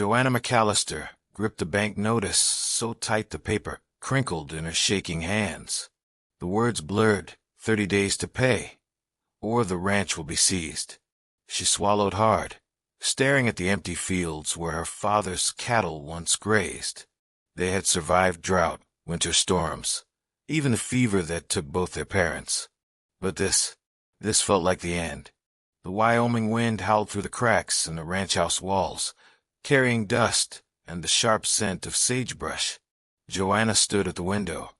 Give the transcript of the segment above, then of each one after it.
Joanna McAllister gripped the bank notice so tight the paper crinkled in her shaking hands. The words blurred, 30 days to pay, or the ranch will be seized. She swallowed hard, staring at the empty fields where her father's cattle once grazed. They had survived drought, winter storms, even the fever that took both their parents. But this felt like the end. The Wyoming wind howled through the cracks in the ranch house walls, carrying dust and the sharp scent of sagebrush. Joanna stood at the window,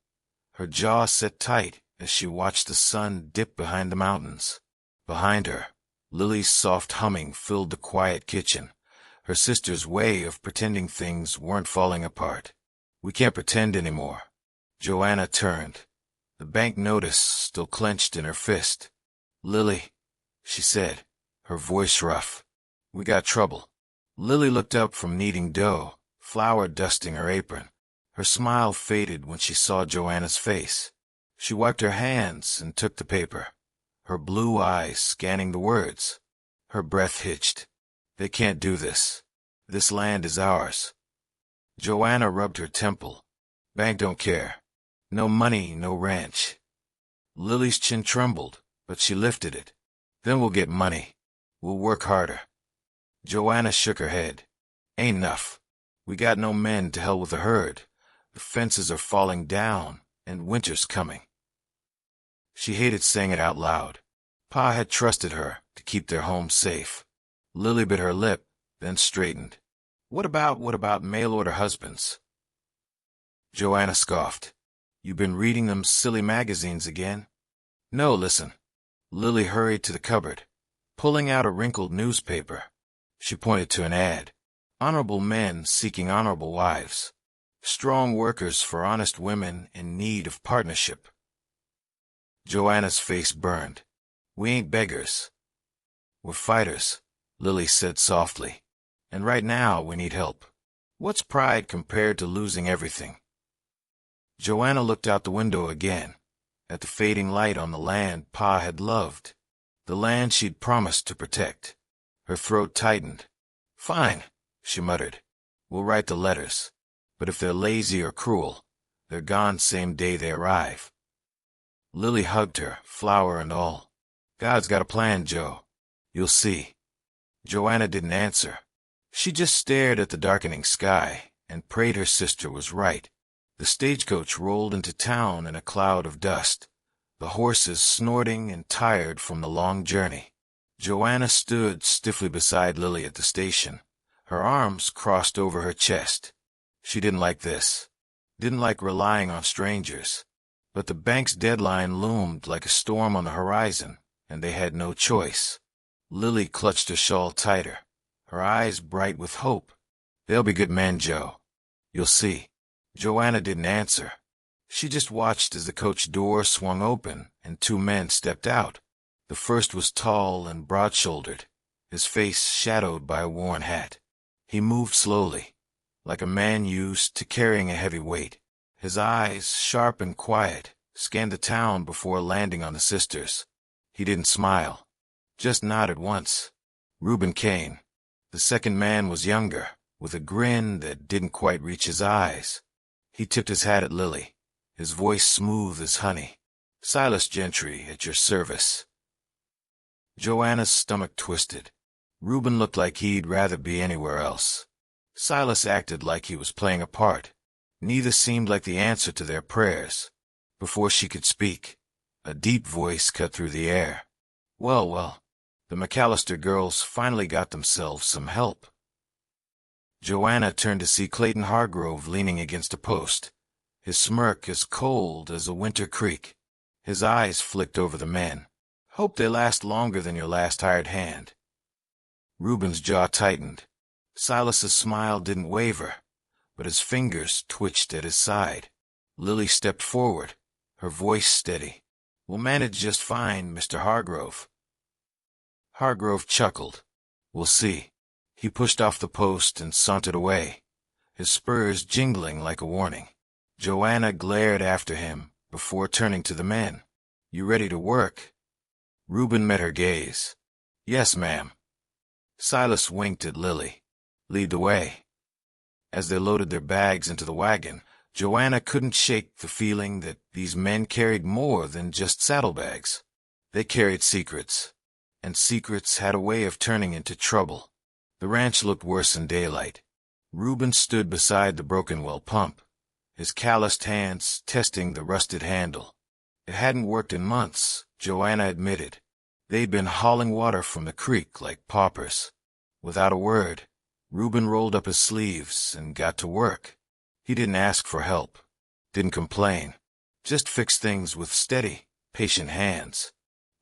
her jaw set tight as she watched the sun dip behind the mountains. Behind her, Lillie's soft humming filled the quiet kitchen, her sister's way of pretending things weren't falling apart. "We can't pretend anymore." Joanna turned, the bank notice still clenched in her fist. "Lillie," she said, her voice rough, "we got trouble." Lillie looked up from kneading dough, flour dusting her apron. Her smile faded when she saw Joanna's face. She wiped her hands and took the paper, her blue eyes scanning the words. Her breath hitched. "They can't do this. This land is ours." Joanna rubbed her temple. "Bank don't care. No money, no ranch." Lillie's chin trembled, but she lifted it. "Then we'll get money. We'll work harder." Joanna shook her head. "Ain't enough. We got no men to hell with the herd. The fences are falling down, and winter's coming." She hated saying it out loud. Pa had trusted her to keep their home safe. Lillie bit her lip, then straightened. What about mail-order husbands?" Joanna scoffed. "You been reading them silly magazines again?" "No, listen." Lillie hurried to the cupboard, pulling out a wrinkled newspaper. She pointed to an ad. "Honorable men seeking honorable wives. Strong workers for honest women in need of partnership." Joanna's face burned. "We ain't beggars. We're fighters," Lillie said softly. "And right now we need help. What's pride compared to losing everything?" Joanna looked out the window again, at the fading light on the land Pa had loved, the land she'd promised to protect. Her throat tightened. "Fine," she muttered. "We'll write the letters. But if they're lazy or cruel, they're gone same day they arrive." Lillie hugged her, flour and all. "God's got a plan, Joe. You'll see." Joanna didn't answer. She just stared at the darkening sky and prayed her sister was right. The stagecoach rolled into town in a cloud of dust, the horses snorting and tired from the long journey. Joanna stood stiffly beside Lillie at the station, her arms crossed over her chest. She didn't like this, didn't like relying on strangers. But the bank's deadline loomed like a storm on the horizon, and they had no choice. Lillie clutched her shawl tighter, her eyes bright with hope. "They'll be good men, Joe. You'll see." Joanna didn't answer. She just watched as the coach door swung open and two men stepped out. The first was tall and broad-shouldered, his face shadowed by a worn hat. He moved slowly, like a man used to carrying a heavy weight. His eyes, sharp and quiet, scanned the town before landing on the sisters. He didn't smile, just nodded once. Reuben Kane. The second man was younger, with a grin that didn't quite reach his eyes. He tipped his hat at Lillie, his voice smooth as honey. "Silas Gentry, at your service." Joanna's stomach twisted. Reuben looked like he'd rather be anywhere else. Silas acted like he was playing a part. Neither seemed like the answer to their prayers. Before she could speak, a deep voice cut through the air. Well, the McAllister girls finally got themselves some help." Joanna turned to see Clayton Hargrove leaning against a post, his smirk as cold as a winter creek. His eyes flicked over the men. "Hope they last longer than your last hired hand." Reuben's jaw tightened. Silas's smile didn't waver, but his fingers twitched at his side. Lillie stepped forward, her voice steady. "We'll manage just fine, Mr. Hargrove." Hargrove chuckled. "We'll see." He pushed off the post and sauntered away, his spurs jingling like a warning. Joanna glared after him before turning to the men. "You ready to work?" Reuben met her gaze. "Yes, ma'am." Silas winked at Lillie. "Lead the way." As they loaded their bags into the wagon, Joanna couldn't shake the feeling that these men carried more than just saddlebags. They carried secrets, and secrets had a way of turning into trouble. The ranch looked worse in daylight. Reuben stood beside the broken well pump, his calloused hands testing the rusted handle. It hadn't worked in months, Joanna admitted. They'd been hauling water from the creek like paupers. Without a word, Reuben rolled up his sleeves and got to work. He didn't ask for help, didn't complain, just fixed things with steady, patient hands.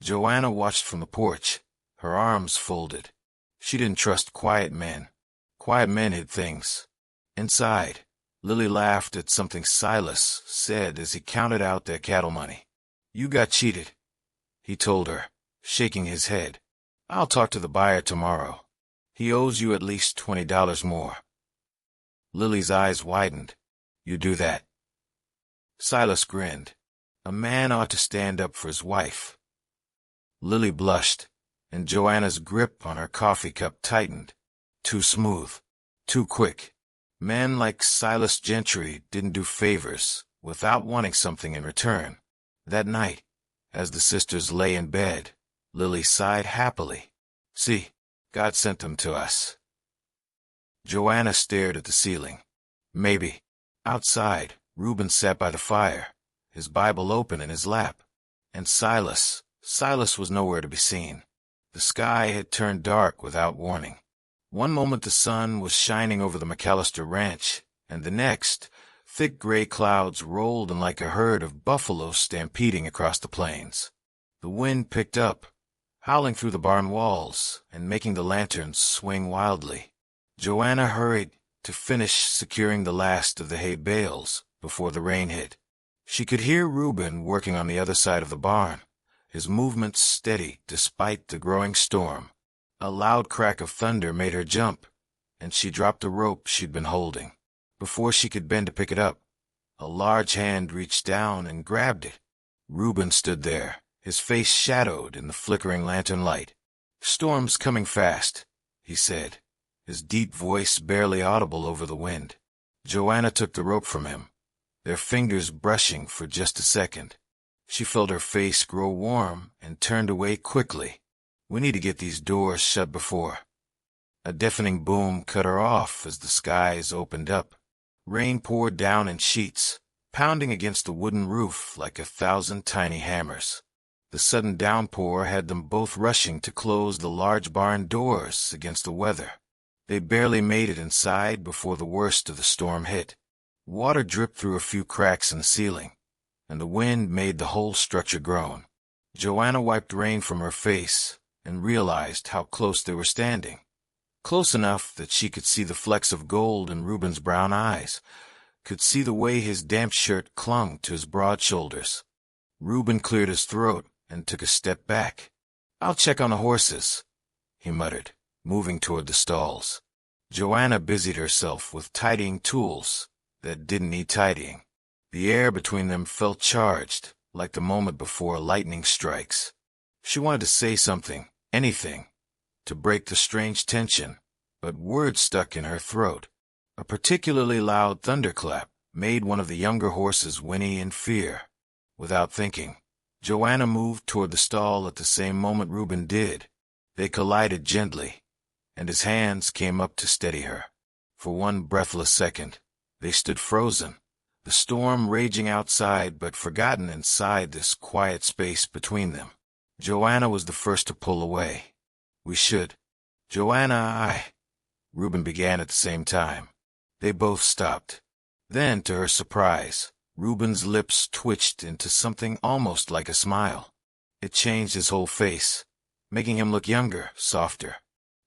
Joanna watched from the porch, her arms folded. She didn't trust quiet men. Quiet men hid things. Inside, Lillie laughed at something Silas said as he counted out their cattle money. "You got cheated," he told her, shaking his head. "I'll talk to the buyer tomorrow. He owes you at least $20 more." Lillie's eyes widened. "You do that?" Silas grinned. A man ought to stand up for his wife. Lillie blushed, and Joanna's grip on her coffee cup tightened. Too smooth, too quick. Men like Silas Gentry didn't do favors without wanting something in return. That night, as the sisters lay in bed, Lillie sighed happily. "See, God sent them to us." Joanna stared at the ceiling. Maybe. Outside, Reuben sat by the fire, his Bible open in his lap. And Silas was nowhere to be seen. The sky had turned dark without warning. One moment the sun was shining over the McAllister ranch, and the next, thick gray clouds rolled in like a herd of buffalo stampeding across the plains. The wind picked up, howling through the barn walls and making the lanterns swing wildly. Joanna hurried to finish securing the last of the hay bales before the rain hit. She could hear Reuben working on the other side of the barn, his movements steady despite the growing storm. A loud crack of thunder made her jump, and she dropped the rope she'd been holding. Before she could bend to pick it up, a large hand reached down and grabbed it. Reuben stood there, his face shadowed in the flickering lantern light. "Storm's coming fast," he said, his deep voice barely audible over the wind. Joanna took the rope from him, their fingers brushing for just a second. She felt her face grow warm and turned away quickly. "We need to get these doors shut before." A deafening boom cut her off as the skies opened up. Rain poured down in sheets, pounding against the wooden roof like 1,000 tiny hammers. The sudden downpour had them both rushing to close the large barn doors against the weather. They barely made it inside before the worst of the storm hit. Water dripped through a few cracks in the ceiling, and the wind made the whole structure groan. Joanna wiped rain from her face and realized how close they were standing. Close enough that she could see the flecks of gold in Reuben's brown eyes, could see the way his damp shirt clung to his broad shoulders. Reuben cleared his throat and took a step back. "I'll check on the horses," he muttered, moving toward the stalls. Joanna busied herself with tidying tools that didn't need tidying. The air between them felt charged, like the moment before lightning strikes. She wanted to say something, anything, to break the strange tension, but words stuck in her throat. A particularly loud thunderclap made one of the younger horses whinny in fear. Without thinking, Joanna moved toward the stall at the same moment Reuben did. They collided gently, and his hands came up to steady her. For one breathless second, they stood frozen, the storm raging outside but forgotten inside this quiet space between them. Joanna was the first to pull away. "We should." "Joanna, Reuben began at the same time. They both stopped. Then, to her surprise, Reuben's lips twitched into something almost like a smile. It changed his whole face, making him look younger, softer.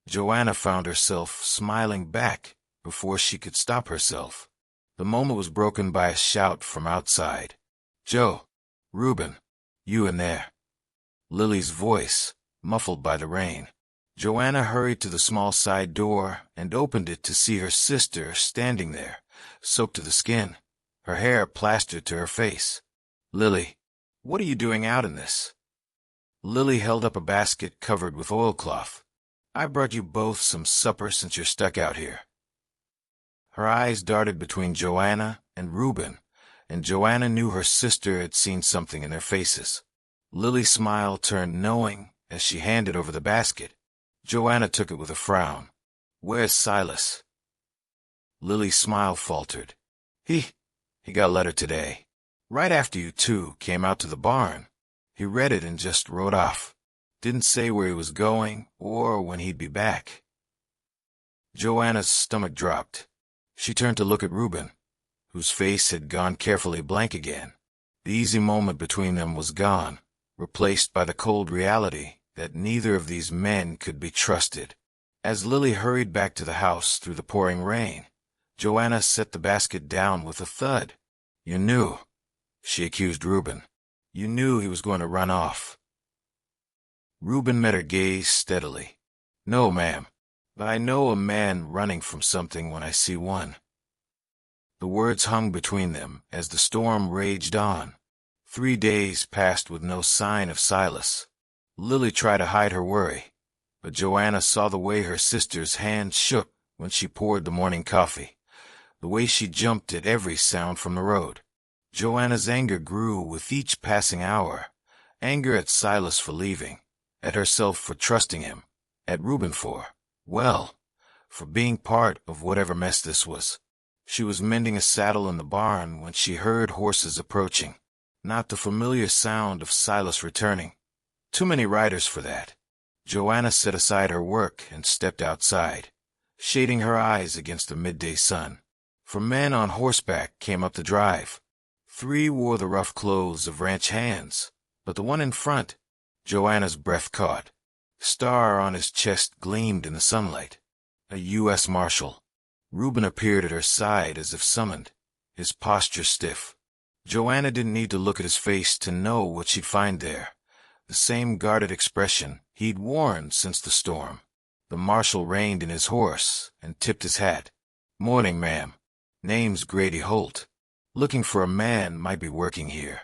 Joanna found herself smiling back before she could stop herself. The moment was broken by a shout from outside. "Joe! Reuben! You in there!" Lillie's voice, muffled by the rain. Joanna hurried to the small side door and opened it to see her sister standing there, soaked to the skin, her hair plastered to her face. "Lillie, what are you doing out in this?" Lillie held up a basket covered with oilcloth. "I brought you both some supper since you're stuck out here." Her eyes darted between Joanna and Reuben, and Joanna knew her sister had seen something in their faces. Lillie's smile turned knowing as she handed over the basket. Joanna took it with a frown. "Where's Silas?" Lillie's smile faltered. He got a letter today. Right after you two came out to the barn. He read it and just rode off. Didn't say where he was going or when he'd be back." Joanna's stomach dropped. She turned to look at Reuben, whose face had gone carefully blank again. The easy moment between them was gone, replaced by the cold reality that neither of these men could be trusted. As Lillie hurried back to the house through the pouring rain, Joanna set the basket down with a thud. "You knew," she accused Reuben. "You knew he was going to run off." Reuben met her gaze steadily. "No, ma'am, but I know a man running from something when I see one." The words hung between them as the storm raged on. 3 days passed with no sign of Silas. Lillie tried to hide her worry, but Joanna saw the way her sister's hand shook when she poured the morning coffee, the way she jumped at every sound from the road. Joanna's anger grew with each passing hour, anger at Silas for leaving, at herself for trusting him, at Reuben for being part of whatever mess this was. She was mending a saddle in the barn when she heard horses approaching. Not the familiar sound of Silas returning. Too many riders for that. Joanna set aside her work and stepped outside, shading her eyes against the midday sun. For men on horseback came up the drive. 3 wore the rough clothes of ranch hands, but the one in front, Joanna's breath caught. The star on his chest gleamed in the sunlight. A U.S. Marshal. Reuben appeared at her side as if summoned, his posture stiff. Joanna didn't need to look at his face to know what she'd find there. The same guarded expression he'd worn since the storm. The marshal reined in his horse and tipped his hat. "Morning, ma'am. Name's Grady Holt. Looking for a man might be working here."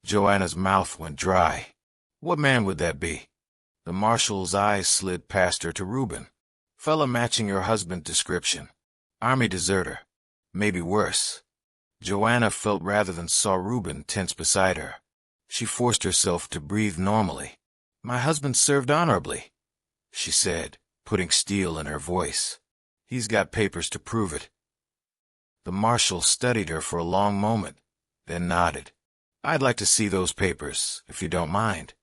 Joanna's mouth went dry. What man would that be? The marshal's eyes slid past her to Reuben. "Fella matching your husband's description. Army deserter. Maybe worse." Joanna felt rather than saw Reuben tense beside her. She forced herself to breathe normally. "My husband served honorably," she said, putting steel in her voice. "He's got papers to prove it." The marshal studied her for a long moment, then nodded. "I'd like to see those papers, if you don't mind."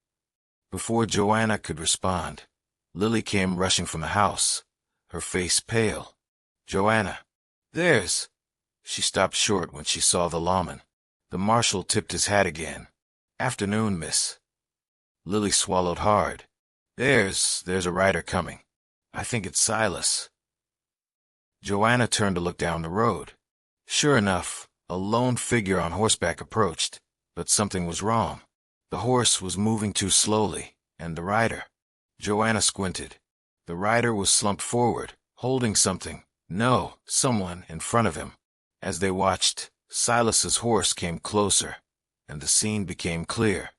Before Joanna could respond, Lillie came rushing from the house, her face pale. "Joanna, there's—" She stopped short when she saw the lawman. The marshal tipped his hat again. "Afternoon, miss." Lillie swallowed hard. There's a rider coming. I think it's Silas." Joanna turned to look down the road. Sure enough, a lone figure on horseback approached, but something was wrong. The horse was moving too slowly, and the rider. Joanna squinted. The rider was slumped forward, holding someone in front of him. As they watched, Silas's horse came closer, and the scene became clear.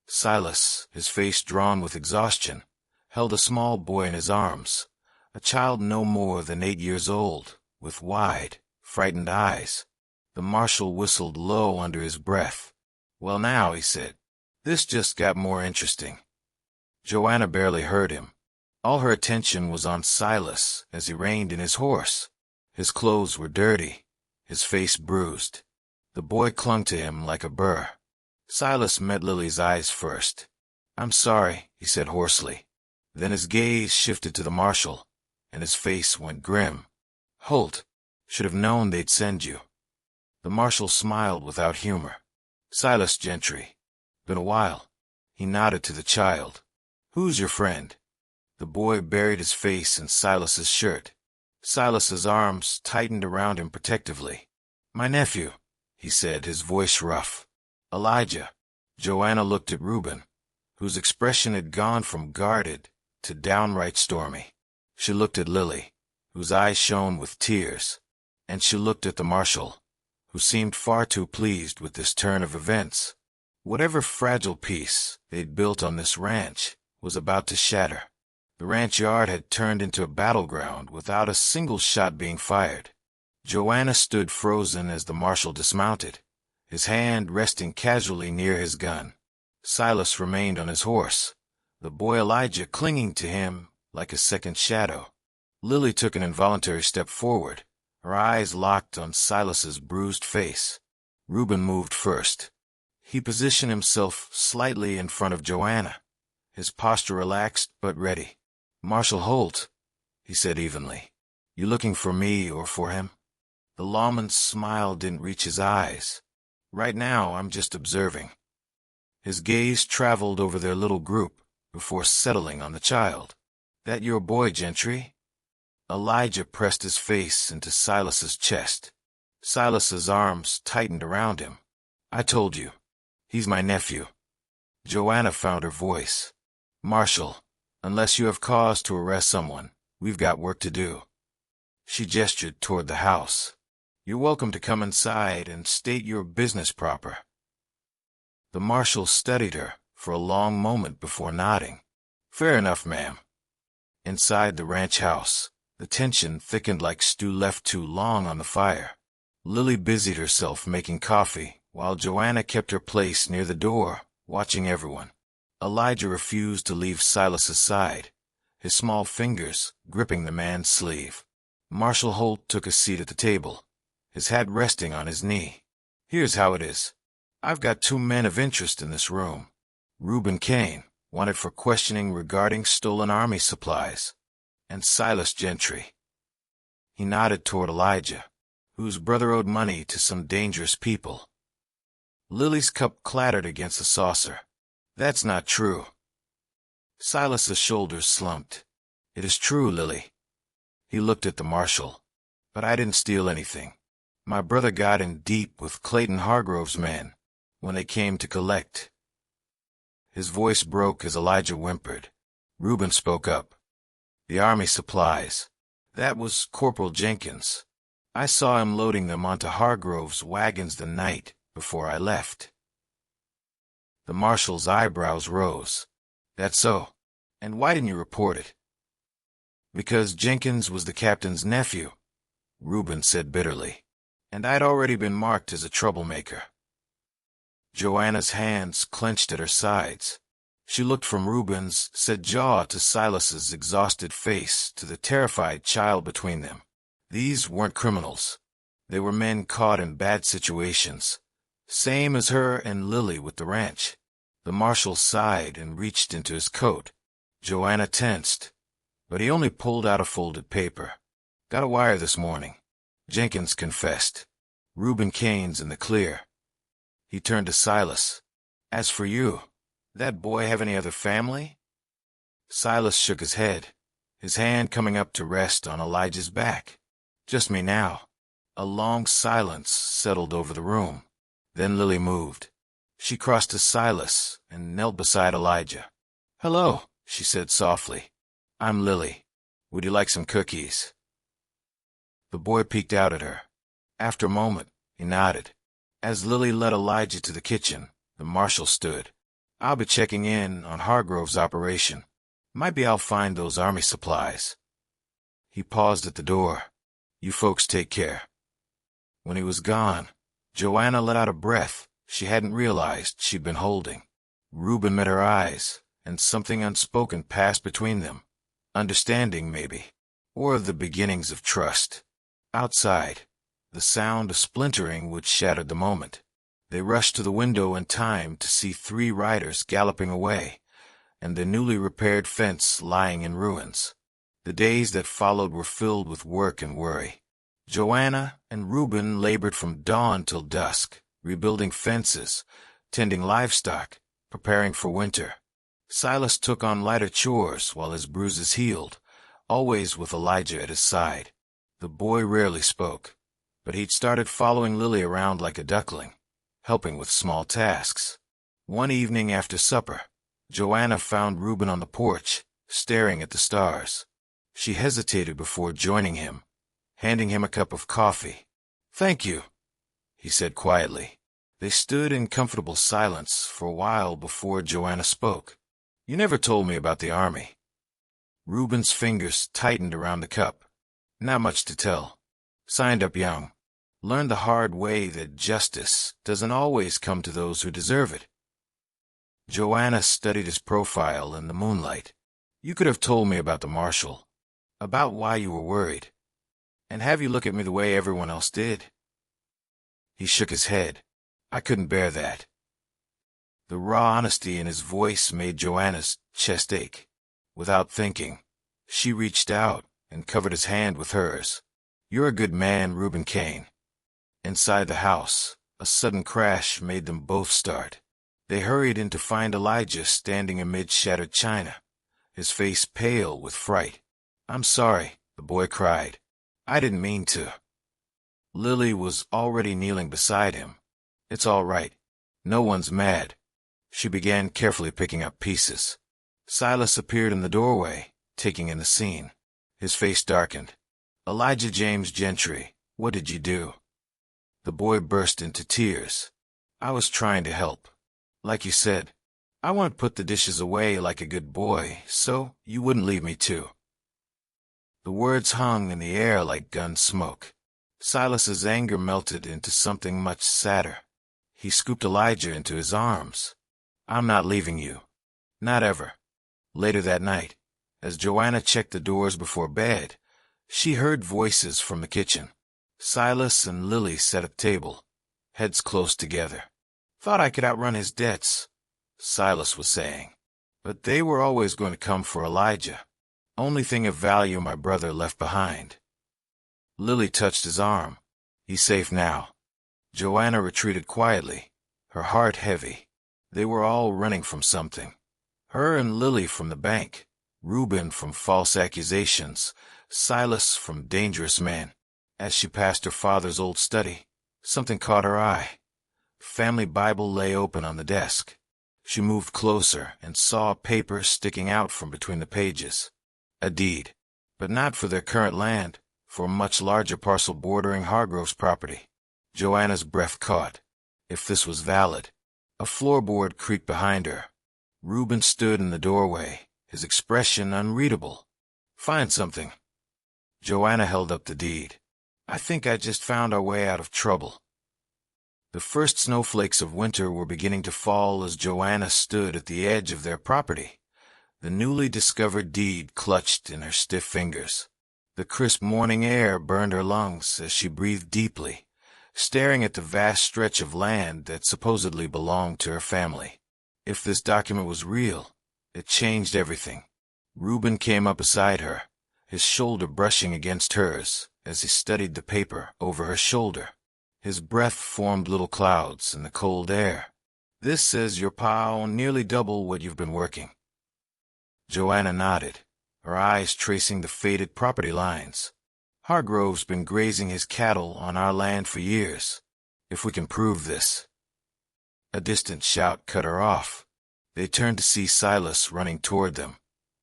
Silas, his face drawn with exhaustion, held a small boy in his arms, a child no more than 8 years old, with wide, frightened eyes. The marshal whistled low under his breath. "Well now," he said, "this just got more interesting." Joanna barely heard him. All her attention was on Silas as he reined in his horse. His clothes were dirty, his face bruised. The boy clung to him like a burr. Silas met Lillie's eyes first. "I'm sorry," he said hoarsely. Then his gaze shifted to the marshal, and his face went grim. "Holt, should have known they'd send you." The marshal smiled without humor. "Silas Gentry. Been a while." He nodded to the child. "Who's your friend?" The boy buried his face in Silas's shirt. Silas's arms tightened around him protectively. "My nephew," he said, his voice rough. "Elijah." Joanna looked at Reuben, whose expression had gone from guarded to downright stormy. She looked at Lillie, whose eyes shone with tears, and she looked at the marshal, who seemed far too pleased with this turn of events. Whatever fragile peace they'd built on this ranch was about to shatter. The ranch yard had turned into a battleground without a single shot being fired. Joanna stood frozen as the marshal dismounted, his hand resting casually near his gun. Silas remained on his horse, the boy Elijah clinging to him like a second shadow. Lillie took an involuntary step forward, her eyes locked on Silas's bruised face. Reuben moved first. He positioned himself slightly in front of Joanna, his posture relaxed but ready. "Marshal Holt," he said evenly, "you looking for me or for him?" The lawman's smile didn't reach his eyes. "Right now, I'm just observing." His gaze traveled over their little group before settling on the child. "That your boy, Gentry?" Elijah pressed his face into Silas's chest. Silas's arms tightened around him. "I told you. He's my nephew." Joanna found her voice. "Marshal, unless you have cause to arrest someone, we've got work to do." She gestured toward the house. "You're welcome to come inside and state your business proper." The marshal studied her for a long moment before nodding. "Fair enough, ma'am." Inside the ranch house, the tension thickened like stew left too long on the fire. Lillie busied herself making coffee, while Joanna kept her place near the door, watching everyone. Elijah refused to leave Silas's side, his small fingers gripping the man's sleeve. Marshal Holt took a seat at the table, his hat resting on his knee. "Here's how it is. I've got 2 men of interest in this room. Reuben Kane, wanted for questioning regarding stolen army supplies, and Silas Gentry." He nodded toward Elijah, whose brother owed money to some dangerous people. Lillie's cup clattered against the saucer. "That's not true." Silas's shoulders slumped. "It is true, Lillie." He looked at the marshal. "But I didn't steal anything. My brother got in deep with Clayton Hargrove's men when they came to collect." His voice broke as Elijah whimpered. Reuben spoke up. "The army supplies. That was Corporal Jenkins. I saw him loading them onto Hargrove's wagons the night before I left." The marshal's eyebrows rose. "That's so. And why didn't you report it?" "Because Jenkins was the captain's nephew," Reuben said bitterly, "and I'd already been marked as a troublemaker." Joanna's hands clenched at her sides. She looked from Reuben's set jaw to Silas's exhausted face to the terrified child between them. These weren't criminals. They were men caught in bad situations, same as her and Lillie with the ranch. The marshal sighed and reached into his coat. Joanna tensed, but he only pulled out a folded paper. "Got a wire this morning. Jenkins confessed. Reuben Kane's in the clear." He turned to Silas. "As for you, that boy have any other family?" Silas shook his head, his hand coming up to rest on Elijah's back. "Just me now." A long silence settled over the room. Then Lillie moved. She crossed to Silas and knelt beside Elijah. "Hello," she said softly. "I'm Lillie. Would you like some cookies?" The boy peeked out at her. After a moment, he nodded. As Lillie led Elijah to the kitchen, the marshal stood. "I'll be checking in on Hargrove's operation. Might be I'll find those army supplies." He paused at the door. "You folks take care." When he was gone, Joanna let out a breath she hadn't realized she'd been holding. Reuben met her eyes, and something unspoken passed between them. Understanding, maybe, or the beginnings of trust. Outside, the sound of splintering would shatter the moment. They rushed to the window in time to see 3 riders galloping away, and the newly repaired fence lying in ruins. The days that followed were filled with work and worry. Joanna and Reuben labored from dawn till dusk, rebuilding fences, tending livestock, preparing for winter. Silas took on lighter chores while his bruises healed, always with Elijah at his side. The boy rarely spoke, but he'd started following Lillie around like a duckling, helping with small tasks. One evening after supper, Joanna found Reuben on the porch, staring at the stars. She hesitated before joining him, handing him a cup of coffee. "Thank you," he said quietly. They stood in comfortable silence for a while before Joanna spoke. "You never told me about the army." Reuben's fingers tightened around the cup. "Not much to tell. Signed up young. Learned the hard way that justice doesn't always come to those who deserve it. Joanna studied his profile in the moonlight. You could have told me about the marshal, about why you were worried, and have you look at me the way everyone else did. He shook his head. I couldn't bear that. The raw honesty in his voice made Joanna's chest ache. Without thinking, she reached out and covered his hand with hers. You're a good man, Reuben Kane. Inside the house, a sudden crash made them both start. They hurried in to find Elijah standing amid shattered china, his face pale with fright. I'm sorry, the boy cried. I didn't mean to. Lillie was already kneeling beside him. It's all right. No one's mad. She began carefully picking up pieces. Silas appeared in the doorway, taking in the scene. His face darkened. Elijah James Gentry, what did you do? The boy burst into tears. I was trying to help. Like you said, I want to put the dishes away like a good boy, so you wouldn't leave me too. The words hung in the air like gun smoke. Silas's anger melted into something much sadder. He scooped Elijah into his arms. I'm not leaving you. Not ever. Later that night, as Joanna checked the doors before bed, she heard voices from the kitchen. Silas and Lillie sat at the table, heads close together. Thought I could outrun his debts, Silas was saying. But they were always going to come for Elijah. Only thing of value my brother left behind. Lillie touched his arm. He's safe now. Joanna retreated quietly, her heart heavy. They were all running from something. Her and Lillie from the bank, Reuben from false accusations, Silas from dangerous men. As she passed her father's old study, something caught her eye. Family Bible lay open on the desk. She moved closer and saw a paper sticking out from between the pages. A deed, but not for their current land, for a much larger parcel bordering Hargrove's property. Joanna's breath caught. If this was valid. A floorboard creaked behind her. Reuben stood in the doorway, his expression unreadable. Find something. Joanna held up the deed. I think I just found our way out of trouble. The first snowflakes of winter were beginning to fall as Joanna stood at the edge of their property, the newly discovered deed clutched in her stiff fingers. The crisp morning air burned her lungs as she breathed deeply, staring at the vast stretch of land that supposedly belonged to her family. If this document was real, it changed everything. Reuben came up beside her, his shoulder brushing against hers as he studied the paper over her shoulder. His breath formed little clouds in the cold air. This says your pa owned nearly double what you've been working. Joanna nodded, her eyes tracing the faded property lines. Hargrove's been grazing his cattle on our land for years. If we can prove this. A distant shout cut her off. They turned to see Silas running toward them,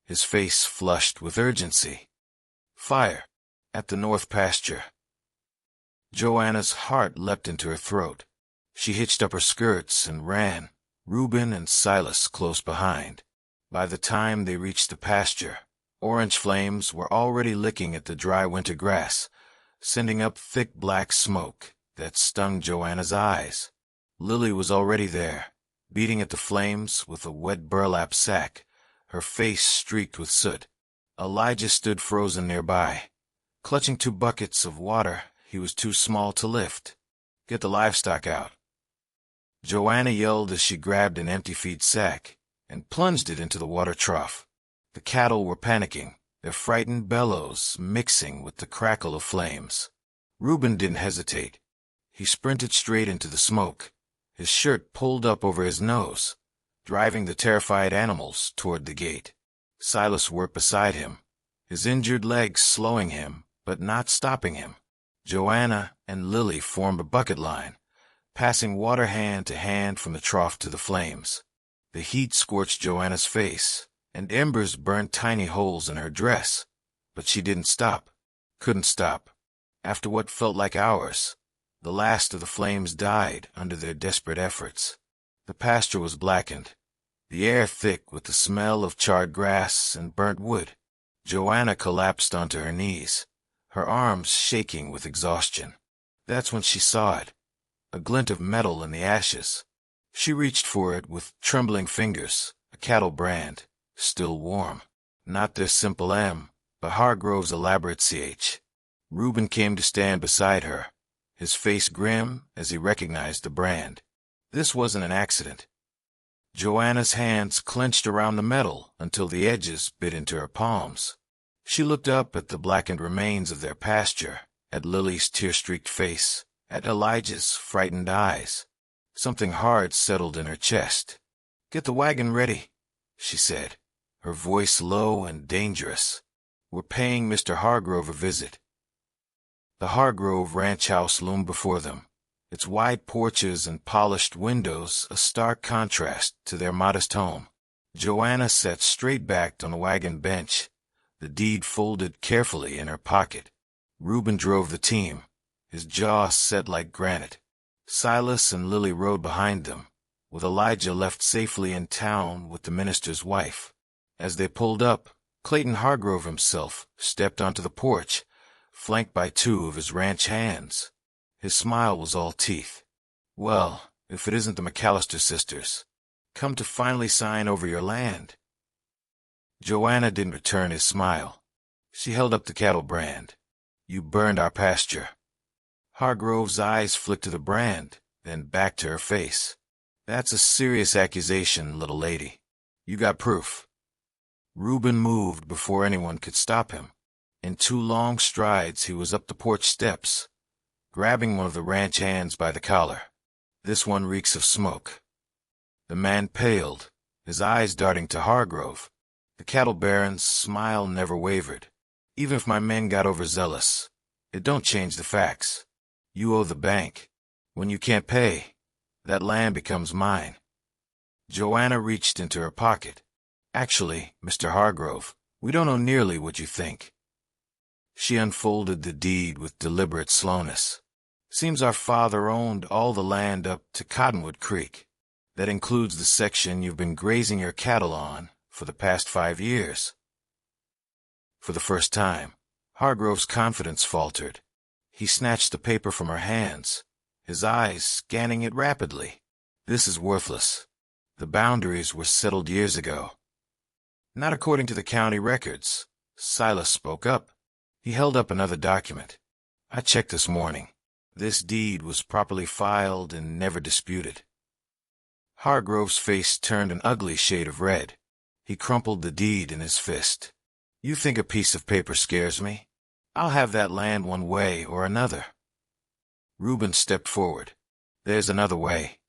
his face flushed with urgency. Fire! At the north pasture. Joanna's heart leapt into her throat. She hitched up her skirts and ran, Reuben and Silas close behind. By the time they reached the pasture, orange flames were already licking at the dry winter grass, sending up thick black smoke that stung Joanna's eyes. Lillie was already there, beating at the flames with a wet burlap sack, her face streaked with soot. Elijah stood frozen nearby, clutching 2 buckets of water he was too small to lift. Get the livestock out. Joanna yelled as she grabbed an empty feed sack and plunged it into the water trough. The cattle were panicking, their frightened bellows mixing with the crackle of flames. Reuben didn't hesitate. He sprinted straight into the smoke, his shirt pulled up over his nose, driving the terrified animals toward the gate. Silas worked beside him, his injured legs slowing him, but not stopping him. Joanna and Lillie formed a bucket line, passing water hand to hand from the trough to the flames. The heat scorched Joanna's face, and embers burned tiny holes in her dress. But she didn't stop, couldn't stop. After what felt like hours, the last of the flames died under their desperate efforts. The pasture was blackened, the air thick with the smell of charred grass and burnt wood. Joanna collapsed onto her knees, her arms shaking with exhaustion. That's when she saw it, a glint of metal in the ashes. She reached for it with trembling fingers, a cattle brand, still warm. Not their simple M, but Hargrove's elaborate CH. Reuben came to stand beside her, his face grim as he recognized the brand. This wasn't an accident. Joanna's hands clenched around the metal until the edges bit into her palms. She looked up at the blackened remains of their pasture, at Lillie's tear-streaked face, at Elijah's frightened eyes. Something hard settled in her chest. "Get the wagon ready," she said, her voice low and dangerous. "We're paying Mr. Hargrove a visit." The Hargrove ranch house loomed before them, its wide porches and polished windows a stark contrast to their modest home. Joanna sat straight-backed on a wagon bench, the deed folded carefully in her pocket. Reuben drove the team, his jaw set like granite. Silas and Lillie rode behind them, with Elijah left safely in town with the minister's wife. As they pulled up, Clayton Hargrove himself stepped onto the porch, flanked by two of his ranch hands. His smile was all teeth. "Well, if it isn't the McAllister sisters, come to finally sign over your land." Joanna didn't return his smile. She held up the cattle brand. "You burned our pasture." Hargrove's eyes flicked to the brand, then back to her face. "That's a serious accusation, little lady. You got proof?" Reuben moved before anyone could stop him. In 2 long strides he was up the porch steps, grabbing one of the ranch hands by the collar. "This one reeks of smoke." The man paled, his eyes darting to Hargrove. The cattle baron's smile never wavered. "Even if my men got overzealous, it don't change the facts. You owe the bank. When you can't pay, that land becomes mine." Joanna reached into her pocket. "Actually, Mr. Hargrove, we don't owe nearly what you think." She unfolded the deed with deliberate slowness. "Seems our father owned all the land up to Cottonwood Creek. That includes the section you've been grazing your cattle on for the past 5 years." For the first time, Hargrove's confidence faltered. He snatched the paper from her hands, his eyes scanning it rapidly. "This is worthless. The boundaries were settled years ago." "Not according to the county records," Silas spoke up. He held up another document. "I checked this morning. This deed was properly filed and never disputed." Hargrove's face turned an ugly shade of red. He crumpled the deed in his fist. "You think a piece of paper scares me? I'll have that land one way or another." Reuben stepped forward. "There's another way."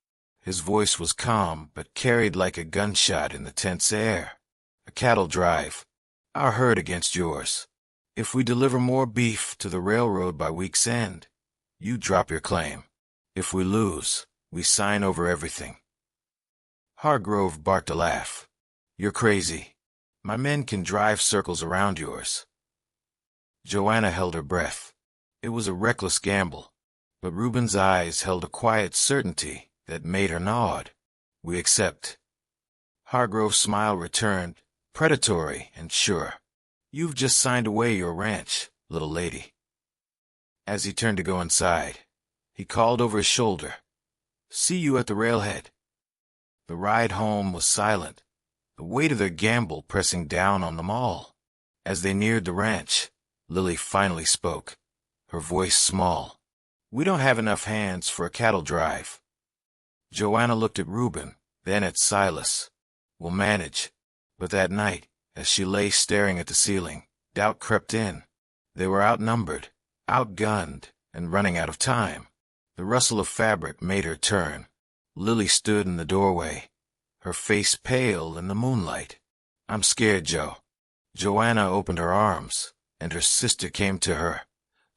His voice was calm, but carried like a gunshot in the tense air. "A cattle drive. Our herd against yours. If we deliver more beef to the railroad by week's end, you drop your claim. If we lose, we sign over everything." Hargrove barked a laugh. "You're crazy. My men can drive circles around yours." Joanna held her breath. It was a reckless gamble, but Reuben's eyes held a quiet certainty that made her nod. "We accept." Hargrove's smile returned, predatory and sure. "You've just signed away your ranch, little lady." As he turned to go inside, he called over his shoulder, "See you at the railhead." The ride home was silent, the weight of their gamble pressing down on them all. As they neared the ranch, Lillie finally spoke, her voice small. "We don't have enough hands for a cattle drive." Joanna looked at Reuben, then at Silas. "We'll manage." But that night, as she lay staring at the ceiling, doubt crept in. They were outnumbered, outgunned, and running out of time. The rustle of fabric made her turn. Lillie stood in the doorway, her face pale in the moonlight. "I'm scared, Joe." Joanna opened her arms, and her sister came to her,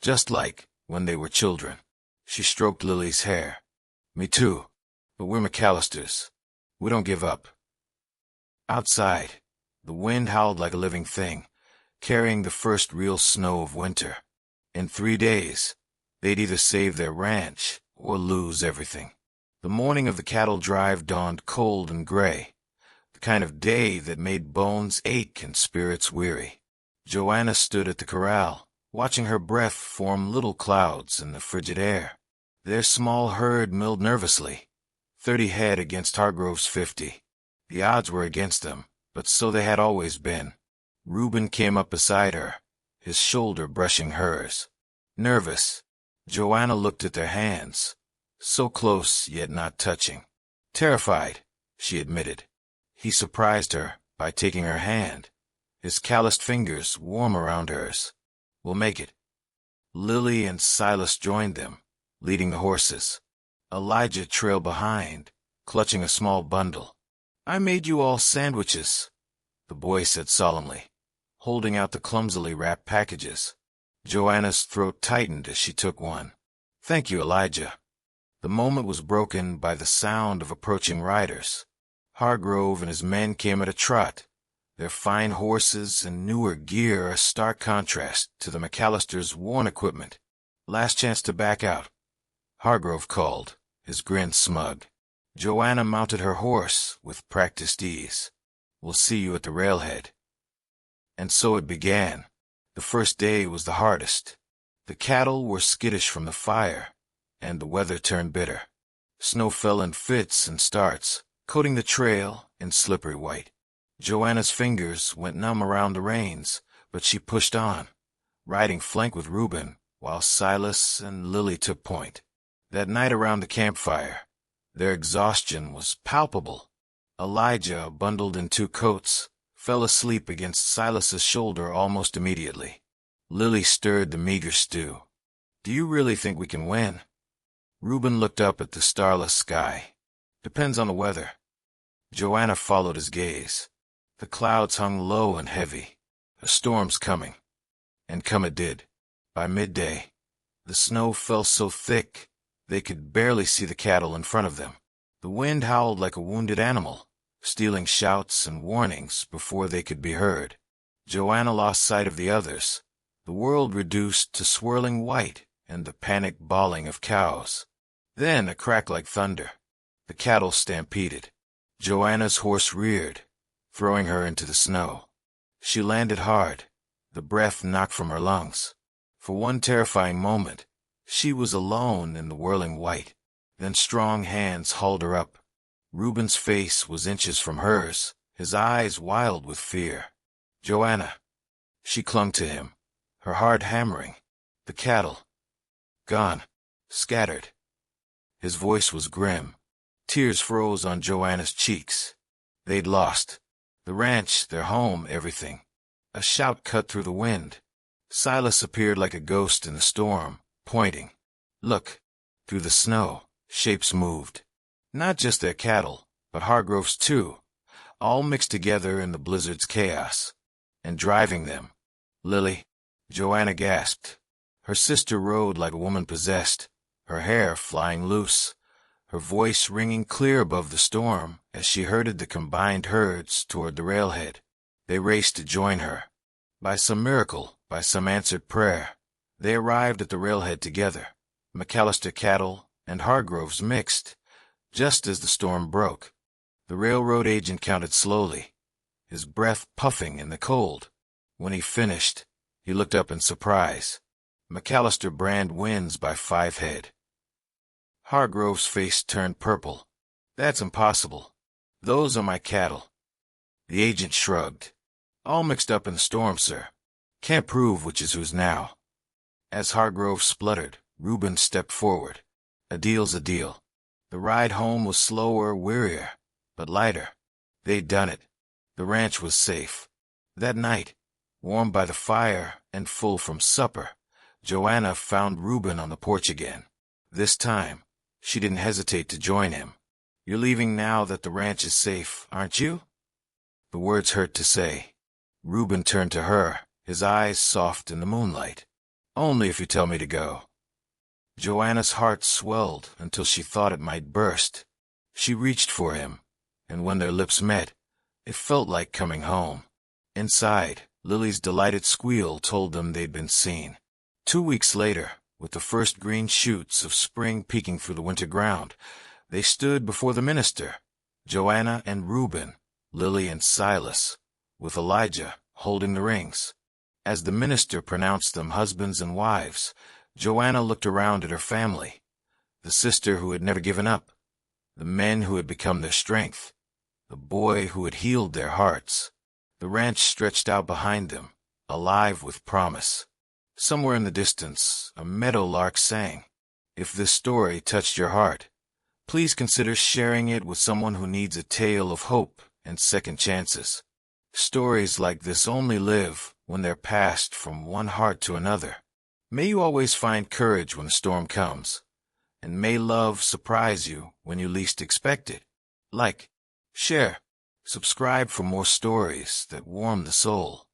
just like when they were children. She stroked Lillie's hair. "Me too, but we're McAllisters. We don't give up." Outside, the wind howled like a living thing, carrying the first real snow of winter. In 3 days, they'd either save their ranch or lose everything. The morning of the cattle drive dawned cold and gray, the kind of day that made bones ache and spirits weary. Joanna stood at the corral, watching her breath form little clouds in the frigid air. Their small herd milled nervously, 30 head against Hargrove's 50. The odds were against them, but so they had always been. Reuben came up beside her, his shoulder brushing hers. Nervous, Joanna looked at their hands, so close yet not touching. Terrified, she admitted. He surprised her by taking her hand, his calloused fingers warm around hers. "We'll make it." Lillie and Silas joined them, leading the horses. Elijah trailed behind, clutching a small bundle. "I made you all sandwiches," the boy said solemnly, holding out the clumsily wrapped packages. Joanna's throat tightened as she took one. "Thank you, Elijah." The moment was broken by the sound of approaching riders. Hargrove and his men came at a trot, their fine horses and newer gear a stark contrast to the McAllisters' worn equipment. "Last chance to back out," Hargrove called, his grin smug. Joanna mounted her horse with practiced ease. "We'll see you at the railhead." And so it began. The first day was the hardest. The cattle were skittish from the fire, and the weather turned bitter. Snow fell in fits and starts, coating the trail in slippery white. Joanna's fingers went numb around the reins, but she pushed on, riding flank with Reuben, while Silas and Lillie took point. That night around the campfire, their exhaustion was palpable. Elijah, bundled in 2 coats, fell asleep against Silas's shoulder almost immediately. Lillie stirred the meager stew. "Do you really think we can win?" Reuben looked up at the starless sky. "Depends on the weather." Joanna followed his gaze. The clouds hung low and heavy. A storm's coming. And come it did. By midday, the snow fell so thick they could barely see the cattle in front of them. The wind howled like a wounded animal, stealing shouts and warnings before they could be heard. Joanna lost sight of the others, the world reduced to swirling white and the panicked bawling of cows. Then a crack like thunder. The cattle stampeded. Joanna's horse reared, throwing her into the snow. She landed hard, the breath knocked from her lungs. For one terrifying moment, she was alone in the whirling white. Then strong hands hauled her up. Reuben's face was inches from hers, his eyes wild with fear. "Joanna." She clung to him, her heart hammering. "The cattle. Gone. Scattered." His voice was grim. Tears froze on Joanna's cheeks. They'd lost. The ranch, their home, everything. A shout cut through the wind. Silas appeared like a ghost in the storm, pointing. "Look." Through the snow, shapes moved. Not just their cattle, but Hargrove's too, all mixed together in the blizzard's chaos. And driving them. "Lillie." Joanna gasped. Her sister rode like a woman possessed, her hair flying loose, her voice ringing clear above the storm as she herded the combined herds toward the railhead. They raced to join her. By some miracle, by some answered prayer, they arrived at the railhead together, McAllister cattle and Hargrove's mixed, just as the storm broke. The railroad agent counted slowly, his breath puffing in the cold. When he finished, he looked up in surprise. McAllister brand wins by 5 head. Hargrove's face turned purple. "That's impossible. Those are my cattle." The agent shrugged. "All mixed up in the storm, sir. Can't prove which is whose now." As Hargrove spluttered, Reuben stepped forward. "A deal's a deal." The ride home was slower, wearier, but lighter. They'd done it. The ranch was safe. That night, warm by the fire and full from supper, Joanna found Reuben on the porch again. This time, she didn't hesitate to join him. "You're leaving now that the ranch is safe, aren't you?" The words hurt to say. Reuben turned to her, his eyes soft in the moonlight. "Only if you tell me to go." Joanna's heart swelled until she thought it might burst. She reached for him, and when their lips met, it felt like coming home. Inside, Lillie's delighted squeal told them they'd been seen. 2 weeks later, with the first green shoots of spring peeking through the winter ground, they stood before the minister, Joanna and Reuben, Lillie and Silas, with Elijah holding the rings. As the minister pronounced them husbands and wives, Joanna looked around at her family, the sister who had never given up, the men who had become their strength, the boy who had healed their hearts. The ranch stretched out behind them, alive with promise. Somewhere in the distance, a meadowlark sang. If this story touched your heart, please consider sharing it with someone who needs a tale of hope and second chances. Stories like this only live when they're passed from one heart to another. May you always find courage when the storm comes, and may love surprise you when you least expect it. Like, share, subscribe for more stories that warm the soul.